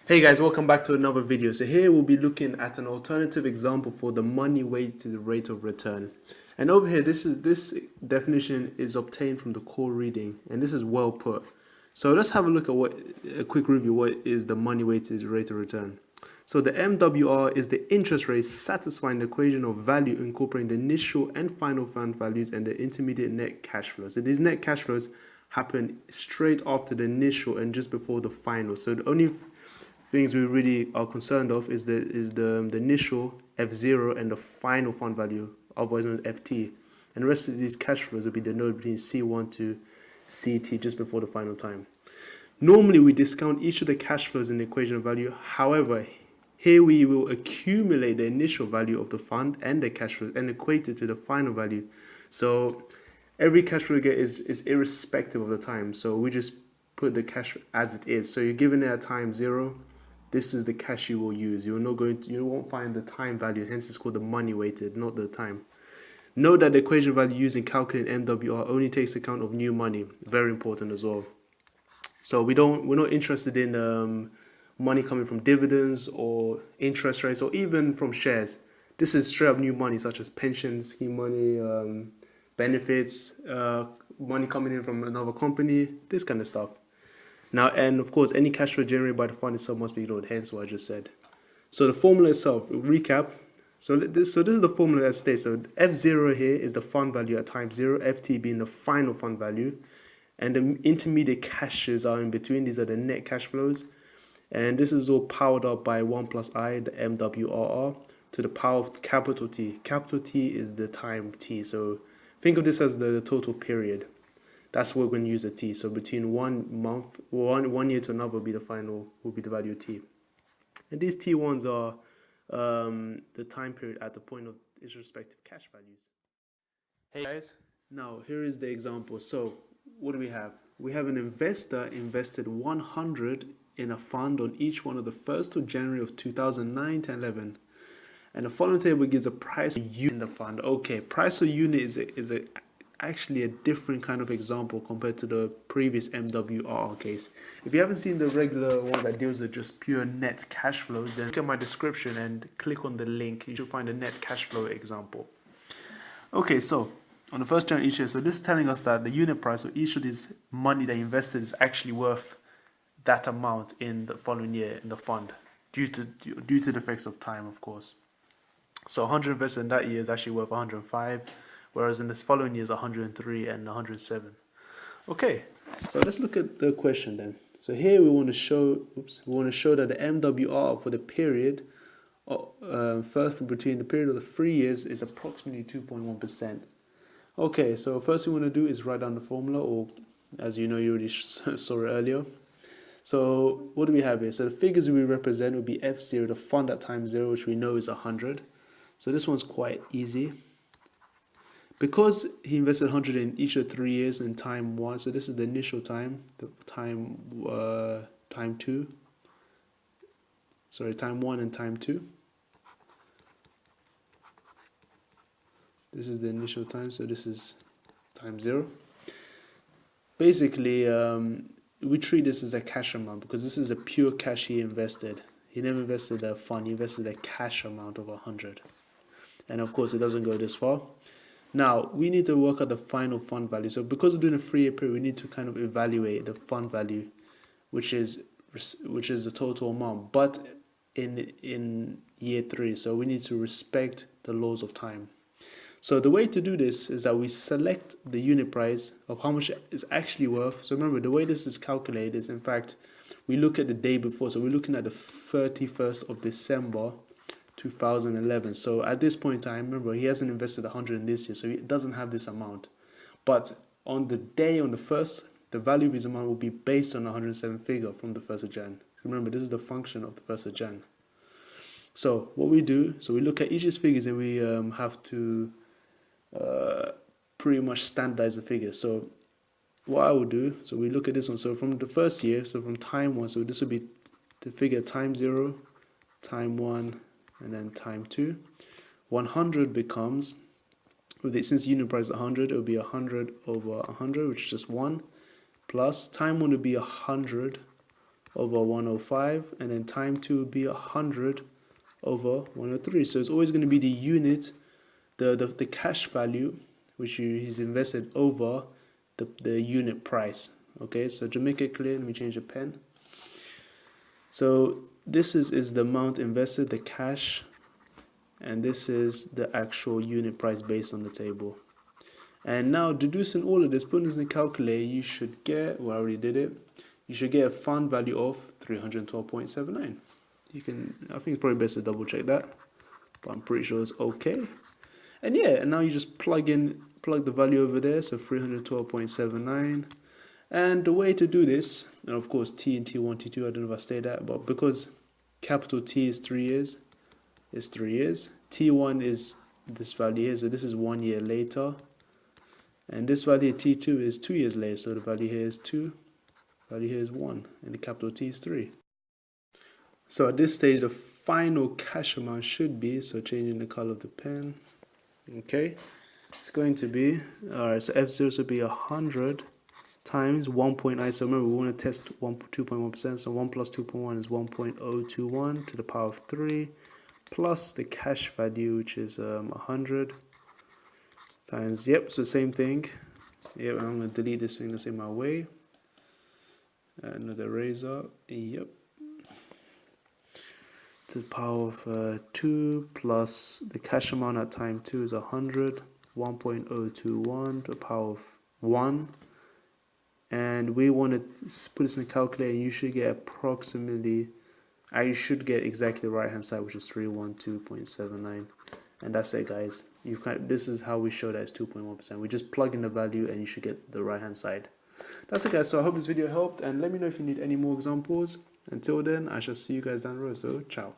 Hey guys, welcome back to another video. So here we'll be looking at an alternative example for the money weighted rate of return. And over here, this definition is obtained from the core reading, and this is well put. So let's have a look at a quick review. What is the money weighted rate of return? So the MWR is the interest rate satisfying the equation of value incorporating the initial and final fund values and the intermediate net cash flows. So these net cash flows happen straight after the initial and just before the final. So the only things we really are concerned of is the initial F0 and the final fund value, otherwise known as FT. And the rest of these cash flows will be denoted between C1 to CT just before the final time. Normally, we discount each of the cash flows in the equation of value. However, here we will accumulate the initial value of the fund and the cash flow and equate it to the final value. So every cash flow you get is irrespective of the time. So we just put the cash as it is. So you're given it at time 0. This is the cash you will use. You won't find the time value, hence it's called the money weighted, not the time. Note that the equation value used in calculating MWR only takes account of new money. Very important as well. So we're not interested in money coming from dividends or interest rates or even from shares. This is straight up new money, such as pension scheme money, benefits, money coming in from another company, this kind of stuff. Now, and of course, any cash flow generated by the fund itself must be ignored, hence what I just said. So the formula itself, recap. So this is the formula that states. So F0 here is the fund value at time 0, FT being the final fund value, and the intermediate cashes are in between. These are the net cash flows. And this is all powered up by 1 plus I, the MWRR, to the power of capital T. Capital T is the time T. So think of this as the total period. That's what we're going to use a T. So between 1 month, one year to another will be the value of T. And these T1s are the time period at the point of its respective cash values. Hey guys, now here is the example. So what do we have? We have an investor invested 100 in a fund on each one of the 1st of January of 2009 to 11. And the following table gives a price per unit in the fund. Okay, price per unit is actually a different kind of example compared to the previous MWRR case. If you haven't seen the regular one that deals with just pure net cash flows, then look at my description and click on the link. You should find a net cash flow example. Okay, so on the 1st January each year, so this is telling us that the unit price of each of these money they invested is actually worth that amount in the following year in the fund, due to the effects of time, of course. So 100 invested in that year is actually worth 105. Whereas in this following year is 103 and 107. Okay, so let's look at the question then. So here we want to show that the MWR for the period, between the period of the 3 years is approximately 2.1%. Okay, so first thing we want to do is write down the formula, or as you know, you already saw it earlier. So what do we have here? So the figures we represent would be F0, the fund at time 0, which we know is 100. So this one's quite easy. Because he invested 100 in each of the 3 years in time 1, so this is the initial time, time 2. Sorry, time 1 and time 2. This is the initial time, so this is time 0. Basically, we treat this as a cash amount because this is a pure cash he invested. He never invested a fund, he invested a cash amount of 100. And of course, it doesn't go this far. Now, we need to work out the final fund value. So because we're doing a 3-year period, we need to kind of evaluate the fund value, which is the total amount, but in year 3. So we need to respect the laws of time. So the way to do this is that we select the unit price of how much it's actually worth. So remember, the way this is calculated is, in fact, we look at the day before. So we're looking at the 31st of December 2011. So at this point in time, remember, he hasn't invested 100 in this year, so he doesn't have this amount. But on the day, on the 1st, the value of his amount will be based on the 107 figure from the 1st of Jan. Remember, this is the function of the 1st of Jan. So what we do, so we look at each of these figures and we have to pretty much standardize the figures. So what I would do, so we look at this one. So from the first year, so from time 1, so this would be the figure time 0, time 1, and then time 2. 100 becomes, since the unit price is 100, it will be 100 over 100, which is just 1, plus time 1 would be 100 over 105, and then time 2 would be 100 over 103. So it's always going to be the unit, the cash value which he's invested over the unit price. Okay, so to make it clear, let me change the pen. So this is the amount invested, the cash, and this is the actual unit price based on the table. And now deducing all of this, putting this in the calculator, you should get, well, I already did it, you should get a fund value of 312.79. You can, I think it's probably best to double check that, but I'm pretty sure it's okay. And yeah, and now you just plug the value over there, so 312.79. And the way to do this, and of course T and T1, T2, I don't know if I stayed that, but because capital T is 3 years, it's 3 years. T1 is this value here, so this is 1 year later. And this value T2 is 2 years later, so the value here is 2, value here is 1, and the capital T is 3. So at this stage, the final cash amount should be, so changing the color of the pen, okay, it's going to be, alright, so F0 should be 100 times 1.9, so remember we want to test 2.1%, so 1 plus 2.1 is 1.021 to the power of 3, plus the cash value, which is 100, times, yep, so same thing, yep, I'm going to delete this thing that's in my way, another eraser, yep, to the power of 2 plus the cash amount at time 2 is 100, 1.021 to the power of 1, and we want to put this in the calculator, and you should get approximately, you should get exactly the right hand side, which is 312.79, and that's it, guys. This is how we show that it's 2.1%. We just plug in the value and you should get the right hand side. That's it, guys. So I hope this video helped, and let me know if you need any more examples. Until then, I shall see you guys down the road, so ciao.